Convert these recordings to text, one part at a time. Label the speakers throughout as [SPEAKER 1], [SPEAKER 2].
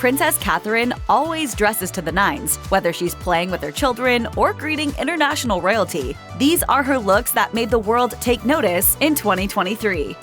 [SPEAKER 1] Princess Catherine always dresses to the nines, whether she's playing with her children or greeting international royalty. These are her looks that made the world take notice in 2023.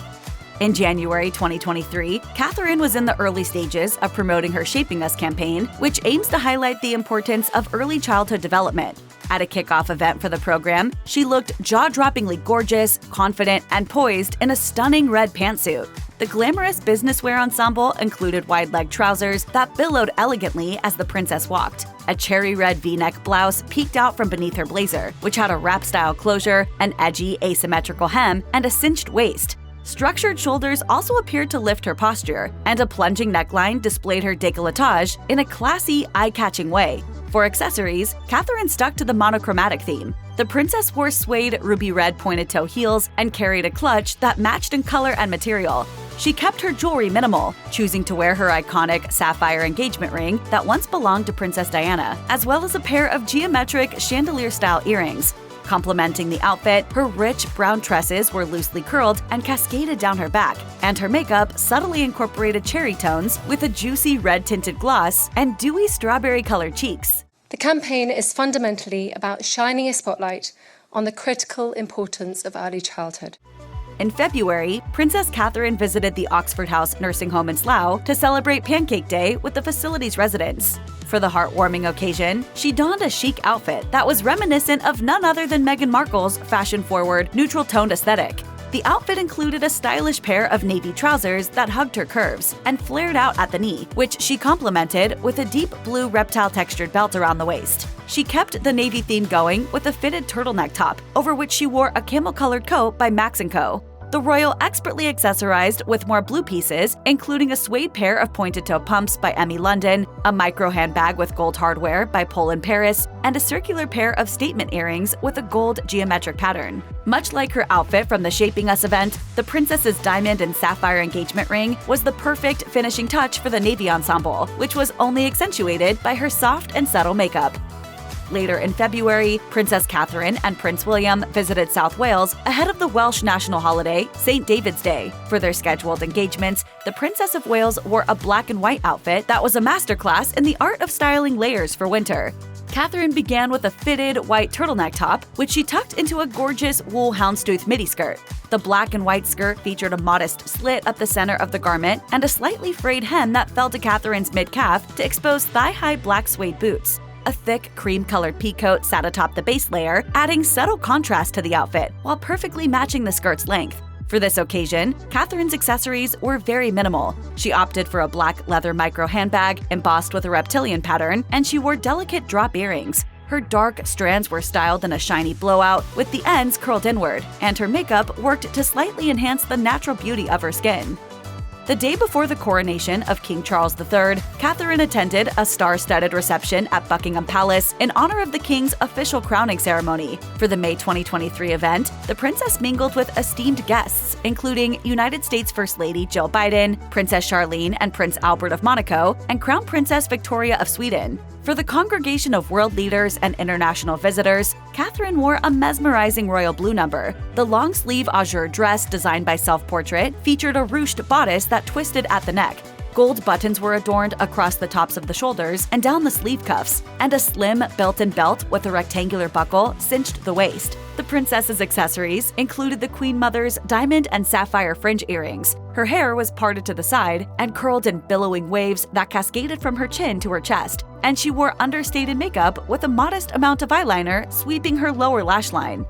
[SPEAKER 1] In January 2023, Catherine was in the early stages of promoting her Shaping Us campaign, which aims to highlight the importance of early childhood development. At a kickoff event for the program, she looked jaw-droppingly gorgeous, confident, and poised in a stunning red pantsuit. The glamorous business wear ensemble included wide-leg trousers that billowed elegantly as the princess walked. A cherry red V-neck blouse peeked out from beneath her blazer, which had a wrap-style closure, an edgy, asymmetrical hem, and a cinched waist. Structured shoulders also appeared to lift her posture, and a plunging neckline displayed her décolletage in a classy, eye-catching way. For accessories, Catherine stuck to the monochromatic theme. The princess wore suede ruby red pointed-toe heels and carried a clutch that matched in color and material. She kept her jewelry minimal, choosing to wear her iconic sapphire engagement ring that once belonged to Princess Diana, as well as a pair of geometric chandelier-style earrings. Complementing the outfit, her rich brown tresses were loosely curled and cascaded down her back, and her makeup subtly incorporated cherry tones with a juicy red-tinted gloss and dewy strawberry-colored cheeks.
[SPEAKER 2] The campaign is fundamentally about shining a spotlight on the critical importance of early childhood.
[SPEAKER 1] In February, Princess Catherine visited the Oxford House nursing home in Slough to celebrate Pancake Day with the facility's residents. For the heartwarming occasion, she donned a chic outfit that was reminiscent of none other than Meghan Markle's fashion-forward, neutral-toned aesthetic. The outfit included a stylish pair of navy trousers that hugged her curves and flared out at the knee, which she complemented with a deep blue reptile-textured belt around the waist. She kept the navy theme going with a fitted turtleneck top, over which she wore a camel-colored coat by Max & Co. The royal expertly accessorized with more blue pieces, including a suede pair of pointed-toe pumps by Emmy London, a micro handbag with gold hardware by Poland Paris, and a circular pair of statement earrings with a gold geometric pattern. Much like her outfit from the Shaping Us event, the princess's diamond and sapphire engagement ring was the perfect finishing touch for the navy ensemble, which was only accentuated by her soft and subtle makeup. Later in February, Princess Catherine and Prince William visited South Wales ahead of the Welsh national holiday, St. David's Day. For their scheduled engagements, the Princess of Wales wore a black and white outfit that was a masterclass in the art of styling layers for winter. Catherine began with a fitted white turtleneck top, which she tucked into a gorgeous wool houndstooth midi skirt. The black and white skirt featured a modest slit up the center of the garment and a slightly frayed hem that fell to Catherine's mid-calf to expose thigh-high black suede boots. A thick, cream-colored peacoat sat atop the base layer, adding subtle contrast to the outfit while perfectly matching the skirt's length. For this occasion, Catherine's accessories were very minimal. She opted for a black leather micro handbag embossed with a reptilian pattern, and she wore delicate drop earrings. Her dark strands were styled in a shiny blowout, with the ends curled inward, and her makeup worked to slightly enhance the natural beauty of her skin. The day before the coronation of King Charles III, Catherine attended a star-studded reception at Buckingham Palace in honor of the king's official crowning ceremony. For the May 2023 event, the princess mingled with esteemed guests, including United States First Lady Jill Biden, Princess Charlene and Prince Albert of Monaco, and Crown Princess Victoria of Sweden. For the congregation of world leaders and international visitors, Catherine wore a mesmerizing royal blue number. The long-sleeve azure dress designed by Self Portrait featured a ruched bodice that twisted at the neck. Gold buttons were adorned across the tops of the shoulders and down the sleeve cuffs, and a slim, built-in belt with a rectangular buckle cinched the waist. The princess's accessories included the Queen Mother's diamond and sapphire fringe earrings. Her hair was parted to the side and curled in billowing waves that cascaded from her chin to her chest, and she wore understated makeup with a modest amount of eyeliner sweeping her lower lash line.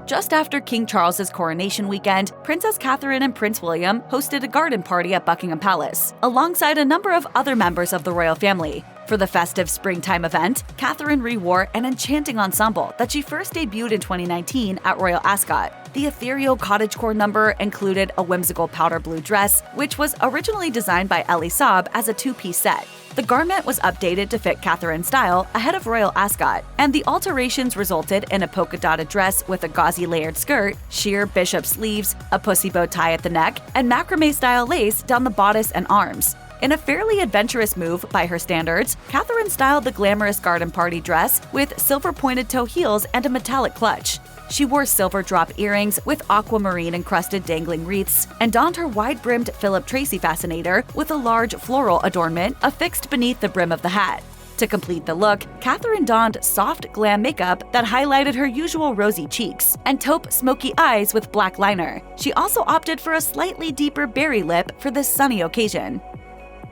[SPEAKER 1] Just after King Charles's coronation weekend, Princess Catherine and Prince William hosted a garden party at Buckingham Palace, alongside a number of other members of the royal family. For the festive springtime event, Catherine re-wore an enchanting ensemble that she first debuted in 2019 at Royal Ascot. The ethereal cottagecore number included a whimsical powder blue dress, which was originally designed by Elie Saab as a two-piece set. The garment was updated to fit Catherine's style ahead of Royal Ascot, and the alterations resulted in a polka-dotted dress with a gauzy layered skirt, sheer bishop sleeves, a pussy bow tie at the neck, and macrame-style lace down the bodice and arms. In a fairly adventurous move by her standards, Catherine styled the glamorous garden party dress with silver pointed toe heels and a metallic clutch. She wore silver drop earrings with aquamarine-encrusted dangling wreaths and donned her wide-brimmed Philip Tracy fascinator with a large floral adornment affixed beneath the brim of the hat. To complete the look, Catherine donned soft glam makeup that highlighted her usual rosy cheeks and taupe smoky eyes with black liner. She also opted for a slightly deeper berry lip for this sunny occasion.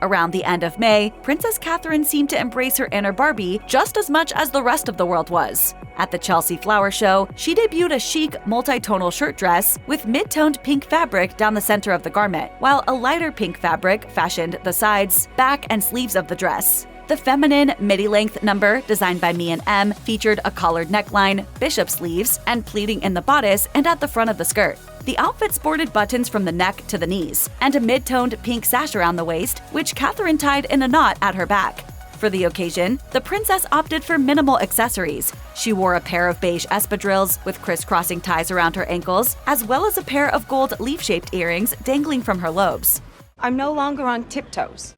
[SPEAKER 1] Around the end of May, Princess Catherine seemed to embrace her inner Barbie just as much as the rest of the world was. At the Chelsea Flower Show, she debuted a chic, multi-tonal shirt dress with mid-toned pink fabric down the center of the garment, while a lighter pink fabric fashioned the sides, back, and sleeves of the dress. The feminine, midi-length number, designed by Me and M, featured a collared neckline, bishop sleeves, and pleating in the bodice and at the front of the skirt. The outfit sported buttons from the neck to the knees, and a mid-toned pink sash around the waist, which Catherine tied in a knot at her back. For the occasion, the princess opted for minimal accessories. She wore a pair of beige espadrilles with crisscrossing ties around her ankles, as well as a pair of gold leaf-shaped earrings dangling from her lobes.
[SPEAKER 3] I'm no longer on tiptoes.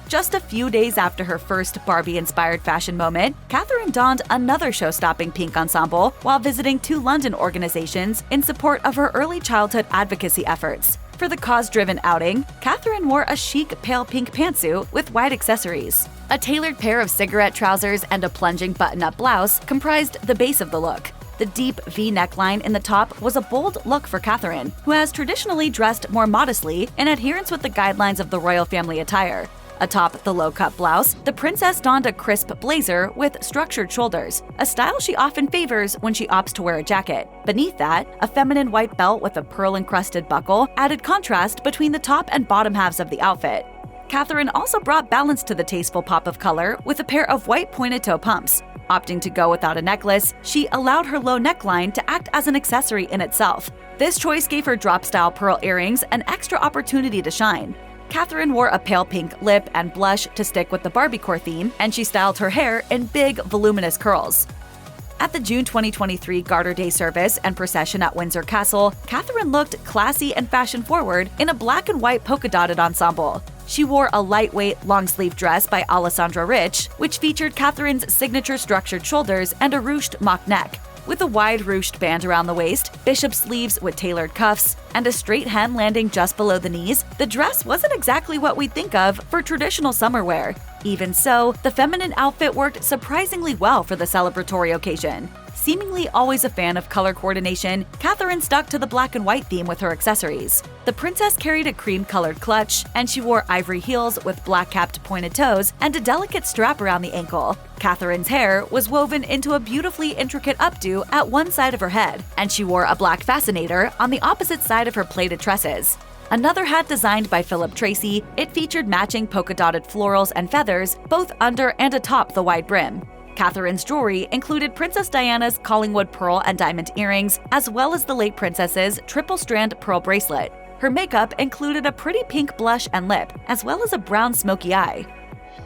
[SPEAKER 1] Just a few days after her first Barbie-inspired fashion moment, Catherine donned another show-stopping pink ensemble while visiting 2 London organizations in support of her early childhood advocacy efforts. For the cause-driven outing, Catherine wore a chic pale pink pantsuit with white accessories. A tailored pair of cigarette trousers and a plunging button-up blouse comprised the base of the look. The deep V neckline in the top was a bold look for Catherine, who has traditionally dressed more modestly in adherence with the guidelines of the royal family attire. Atop the low-cut blouse, the princess donned a crisp blazer with structured shoulders, a style she often favors when she opts to wear a jacket. Beneath that, a feminine white belt with a pearl-encrusted buckle added contrast between the top and bottom halves of the outfit. Catherine also brought balance to the tasteful pop of color with a pair of white pointed-toe pumps. Opting to go without a necklace, she allowed her low neckline to act as an accessory in itself. This choice gave her drop-style pearl earrings an extra opportunity to shine. Catherine wore a pale pink lip and blush to stick with the Barbiecore theme, and she styled her hair in big, voluminous curls. At the June 2023 Garter Day service and procession at Windsor Castle, Catherine looked classy and fashion-forward in a black and white polka-dotted ensemble. She wore a lightweight, long-sleeve dress by Alessandra Rich, which featured Catherine's signature structured shoulders and a ruched mock neck. With a wide ruched band around the waist, bishop sleeves with tailored cuffs, and a straight hem landing just below the knees, the dress wasn't exactly what we'd think of for traditional summer wear. Even so, the feminine outfit worked surprisingly well for the celebratory occasion. Seemingly always a fan of color coordination, Catherine stuck to the black and white theme with her accessories. The princess carried a cream-colored clutch, and she wore ivory heels with black-capped pointed toes and a delicate strap around the ankle. Catherine's hair was woven into a beautifully intricate updo at one side of her head, and she wore a black fascinator on the opposite side of her plaited tresses. Another hat designed by Philip Tracy, it featured matching polka-dotted florals and feathers, both under and atop the wide brim. Catherine's jewelry included Princess Diana's Collingwood pearl and diamond earrings, as well as the late princess's triple-strand pearl bracelet. Her makeup included a pretty pink blush and lip, as well as a brown smoky eye.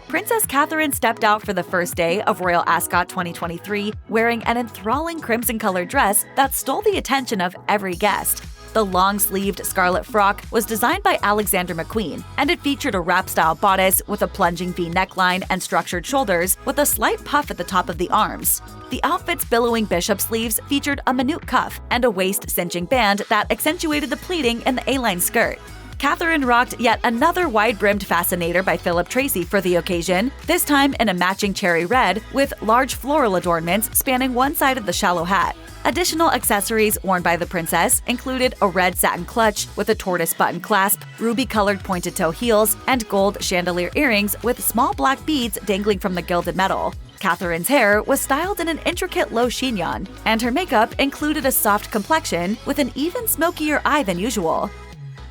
[SPEAKER 1] Princess Catherine stepped out for the first day of Royal Ascot 2023 wearing an enthralling crimson-colored dress that stole the attention of every guest. The long-sleeved scarlet frock was designed by Alexander McQueen, and it featured a wrap-style bodice with a plunging V neckline and structured shoulders with a slight puff at the top of the arms. The outfit's billowing bishop sleeves featured a minute cuff and a waist-cinching band that accentuated the pleating in the A-line skirt. Catherine rocked yet another wide-brimmed fascinator by Philip Tracy for the occasion, this time in a matching cherry red with large floral adornments spanning one side of the shallow hat. Additional accessories worn by the princess included a red satin clutch with a tortoise button clasp, ruby-colored pointed-toe heels, and gold chandelier earrings with small black beads dangling from the gilded metal. Catherine's hair was styled in an intricate low chignon, and her makeup included a soft complexion with an even smokier eye than usual.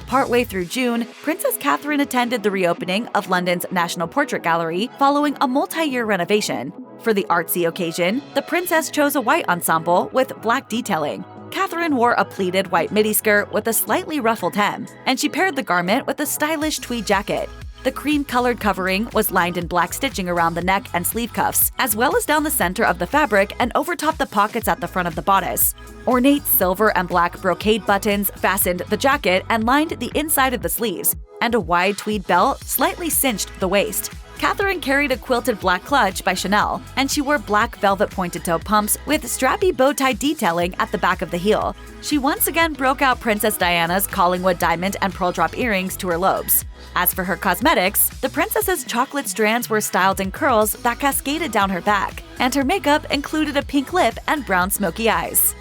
[SPEAKER 1] Partway through June, Princess Catherine attended the reopening of London's National Portrait Gallery following a multi-year renovation. For the artsy occasion, the princess chose a white ensemble with black detailing. Catherine wore a pleated white midi-skirt with a slightly ruffled hem, and she paired the garment with a stylish tweed jacket. The cream-colored covering was lined in black stitching around the neck and sleeve cuffs, as well as down the center of the fabric and overtop the pockets at the front of the bodice. Ornate silver and black brocade buttons fastened the jacket and lined the inside of the sleeves, and a wide tweed belt slightly cinched the waist. Catherine carried a quilted black clutch by Chanel, and she wore black velvet pointed-toe pumps with strappy bow-tie detailing at the back of the heel. She once again broke out Princess Diana's Collingwood diamond and pearl drop earrings to her lobes. As for her cosmetics, the princess's chocolate strands were styled in curls that cascaded down her back, and her makeup included a pink lip and brown smoky eyes.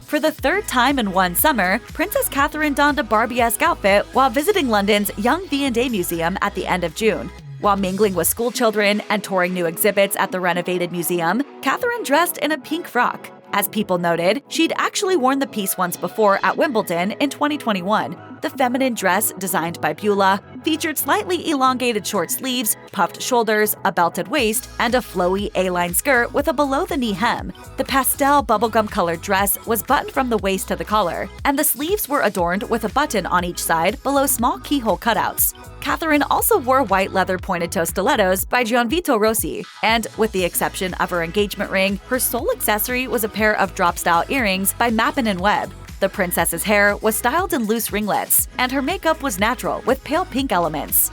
[SPEAKER 1] For the third time in one summer, Princess Catherine donned a Barbie-esque outfit while visiting London's Young V&A Museum at the end of June. While mingling with schoolchildren and touring new exhibits at the renovated museum, Catherine dressed in a pink frock. As people noted, she'd actually worn the piece once before at Wimbledon in 2021. The feminine dress, designed by Beulah, featured slightly elongated short sleeves, puffed shoulders, a belted waist, and a flowy A-line skirt with a below-the-knee hem. The pastel bubblegum-colored dress was buttoned from the waist to the collar, and the sleeves were adorned with a button on each side below small keyhole cutouts. Catherine also wore white leather pointed-toe stilettos by Gianvito Rossi, and, with the exception of her engagement ring, her sole accessory was a pair of drop-style earrings by Mappin & Webb. The princess's hair was styled in loose ringlets, and her makeup was natural with pale pink elements.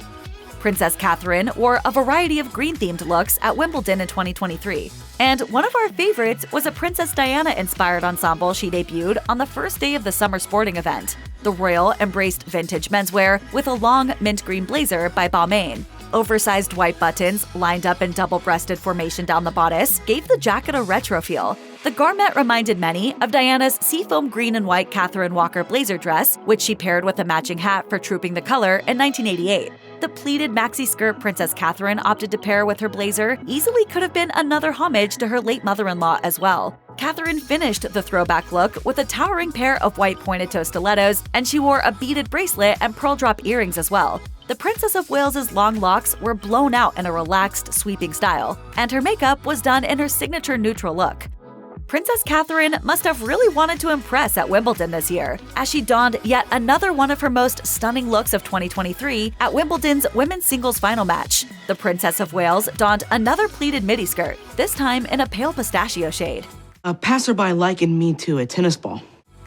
[SPEAKER 1] Princess Catherine wore a variety of green-themed looks at Wimbledon in 2023. And one of our favorites was a Princess Diana-inspired ensemble she debuted on the first day of the summer sporting event. The royal embraced vintage menswear with a long mint green blazer by Balmain. Oversized white buttons, lined up in double-breasted formation down the bodice, gave the jacket a retro feel. The garment reminded many of Diana's seafoam green and white Catherine Walker blazer dress, which she paired with a matching hat for Trooping the Color in 1988. The pleated maxi skirt Princess Catherine opted to pair with her blazer easily could have been another homage to her late mother-in-law as well. Catherine finished the throwback look with a towering pair of white pointed-toe stilettos, and she wore a beaded bracelet and pearl drop earrings as well. The Princess of Wales's long locks were blown out in a relaxed, sweeping style, and her makeup was done in her signature neutral look. Princess Catherine must have really wanted to impress at Wimbledon this year, as she donned yet another one of her most stunning looks of 2023 at Wimbledon's women's singles final match. The Princess of Wales donned another pleated midi skirt, this time in a pale pistachio shade.
[SPEAKER 4] A passerby likened me to a tennis ball.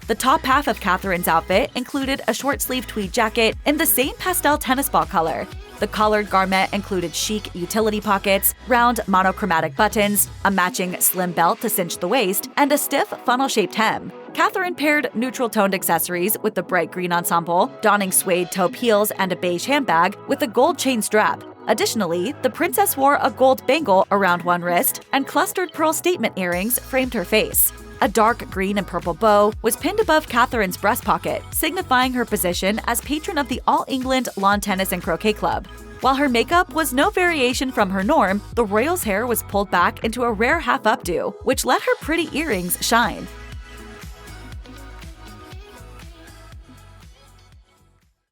[SPEAKER 1] The top half of Catherine's outfit included a short-sleeved tweed jacket in the same pastel tennis ball color. The collared garment included chic utility pockets, round monochromatic buttons, a matching slim belt to cinch the waist, and a stiff funnel-shaped hem. Catherine paired neutral-toned accessories with the bright green ensemble, donning suede taupe heels and a beige handbag with a gold chain strap. Additionally, the princess wore a gold bangle around one wrist, and clustered pearl statement earrings framed her face. A dark green and purple bow was pinned above Catherine's breast pocket, signifying her position as patron of the All England Lawn Tennis and Croquet Club. While her makeup was no variation from her norm, the royal's hair was pulled back into a rare half-updo, which let her pretty earrings shine.